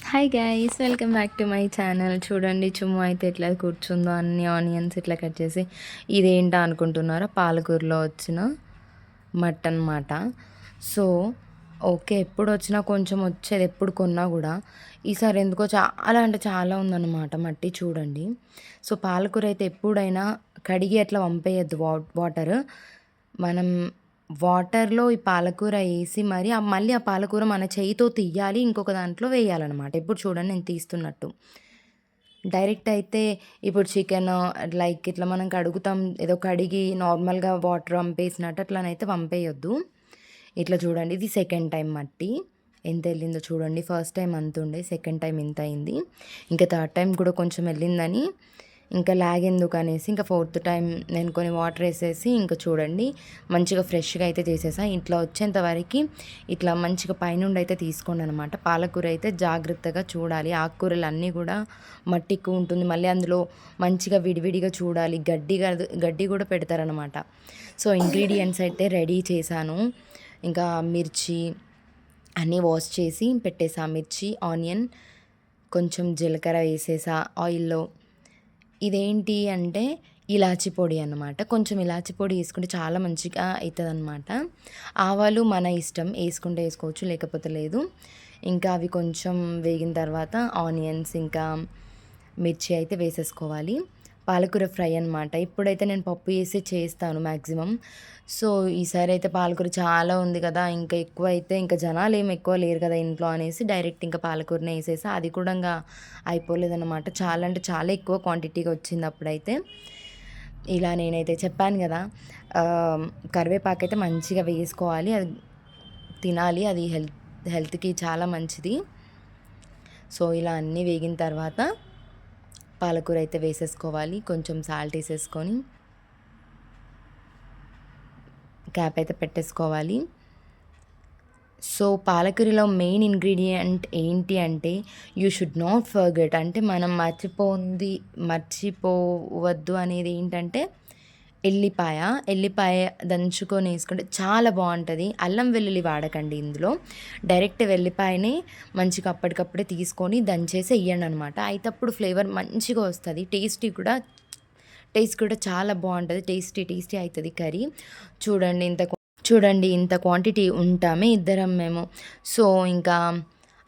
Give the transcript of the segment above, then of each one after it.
Hi guys, welcome back to my channel. చూడండి చుమ్ము అయితే ఎట్లా కూర్చుందో, అన్ని ఆనియన్స్ ఇట్లా కట్ చేసి. ఇదేంటా అనుకుంటున్నారా? పాలకూరలో వచ్చిన మట్ అనమాట. సో ఓకే, ఎప్పుడు వచ్చినా కొంచెం వచ్చేది, ఎప్పుడు కొన్నా కూడా. ఈసారి ఎందుకో చాలా అంటే చాలా ఉందన్నమాట మట్టి. చూడండి. సో పాలకూర అయితే ఎప్పుడైనా కడిగి అట్లా పంపేయద్దు వాటర్. మనం వాటర్‌లో ఈ పాలకూర ఏసి మరి మళ్ళీ ఆ పాలకూర మన చేయితో తీయాలి. ఇంకొక దాంట్లో వేయాలనమాట. ఇప్పుడు చూడండి నేను తీస్తున్నట్టు. డైరెక్ట్ అయితే ఇప్పుడు చికెను లైక్ ఇట్లా మనం కడుగుతాం. ఏదో కడిగి నార్మల్‌గా వాటర్ వంపేసినట్టు అట్లనైతే వంపేయొద్దు. ఇట్లా చూడండి, ఇది సెకండ్ టైం మట్టి. ఎంతెళ్ళిందో చూడండి. ఫస్ట్ టైం అంతుండే, సెకండ్ టైం ఇంతయింది. ఇంకా థర్డ్ టైం కూడా కొంచెం ఎళ్ళిందని ఇంకా లాగెందుకనేసి ఇంకా ఫోర్త్ టైం నేను కొన్ని వాటర్ వేసేసి ఇంకా చూడండి మంచిగా ఫ్రెష్గా అయితే చేసేసా. ఇట్లా వచ్చేంత వరకు ఇట్లా మంచిగా పైనుండి అయితే తీసుకోండి అనమాట. పాలకూర అయితే జాగ్రత్తగా చూడాలి. ఆకుకూరలు అన్నీ కూడా మట్టి ఎక్కువ ఉంటుంది. మళ్ళీ అందులో మంచిగా విడివిడిగా చూడాలి. గడ్డి కూడా పెడతారనమాట. సో ఇంగ్రీడియంట్స్ అయితే రెడీ చేశాను. ఇంకా మిర్చి అన్నీ వాష్ చేసి పెట్టేసా. మిర్చి, ఆనియన్, కొంచెం జీలకర్ర వేసేసా ఆయిల్లో. ఇదేంటి అంటే ఇలాచి పొడి అన్నమాట. కొంచెం ఇలాచి పొడి వేసుకుంటే చాలా మంచిగా అవుతుందన్నమాట. ఆవాలు మన ఇష్టం, వేసుకుంటే వేసుకోవచ్చు, లేకపోతే లేదు. ఇంకా అవి కొంచెం వేగిన తర్వాత ఆనియన్స్ ఇంకా మిర్చి అయితే వేసేసుకోవాలి. పాలకూర ఫ్రై అనమాట. ఇప్పుడైతే నేను పప్పు వేసి చేస్తాను మ్యాక్సిమం. సో ఈసారి అయితే పాలకూర చాలా ఉంది కదా, ఇంకా ఎక్కువ అయితే ఇంకా జనాలు ఏమి ఎక్కువ లేరు కదా ఇంట్లో అనేసి డైరెక్ట్ ఇంకా పాలకూరనే వేసేసా. అది కూడా ఇంకా అయిపోలేదన్నమాట. చాలా అంటే చాలా ఎక్కువ క్వాంటిటీగా వచ్చింది అప్పుడైతే. ఇలా నేనైతే చెప్పాను కదా, కరివేపాకు అయితే మంచిగా వేసుకోవాలి. అది తినాలి, అది హెల్త్కి చాలా మంచిది. సో ఇలా అన్నీ వేగిన తర్వాత పాలకూర అయితే వేసేసుకోవాలి. కొంచెం సాల్ట్ వేసేసుకొని క్యాప్ అయితే పెట్టేసుకోవాలి. సో పాలకూరలో మెయిన్ ఇంగ్రీడియంట్ ఏంటి అంటే యూ షుడ్ నాట్ ఫర్గెట్, అంటే మనం మర్చిపోవద్దు అనేది ఏంటంటే ఎల్లిపాయ దంచుకొని వేసుకుంటే చాలా బాగుంటుంది. అల్లం వెల్లుల్లి వాడకండి ఇందులో. డైరెక్ట్ వెల్లిపాయని మంచిగా అప్పటికప్పుడే తీసుకొని దంచేసి వేయండి అనమాట. అయితే అప్పుడు ఫ్లేవర్ మంచిగా వస్తుంది. టేస్ట్ కూడా చాలా బాగుంటుంది. టేస్టీ అవుతుంది కర్రీ. చూడండి ఇంత క్వాంటిటీ ఉంటామే ఇద్దరం మేము. సో ఇంకా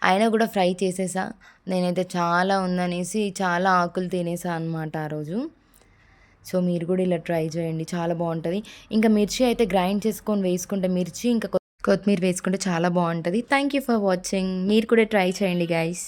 అయినా కూడా ఫ్రై చేసేసా. నేనైతే చాలా ఉందనేసి చాలా ఆకులు తినేసా అనమాట ఆ రోజు. సో మీరు కూడా ఇలా ట్రై చేయండి, చాలా బాగుంటుంది. ఇంకా మిర్చి అయితే గ్రైండ్ చేసుకొని వేసుకుంటే మిర్చి ఇంకా కొత్తిమీర వేసుకుంటే చాలా బాగుంటుంది. Thank you for watching. మీరు కూడా ట్రై చేయండి గైస్.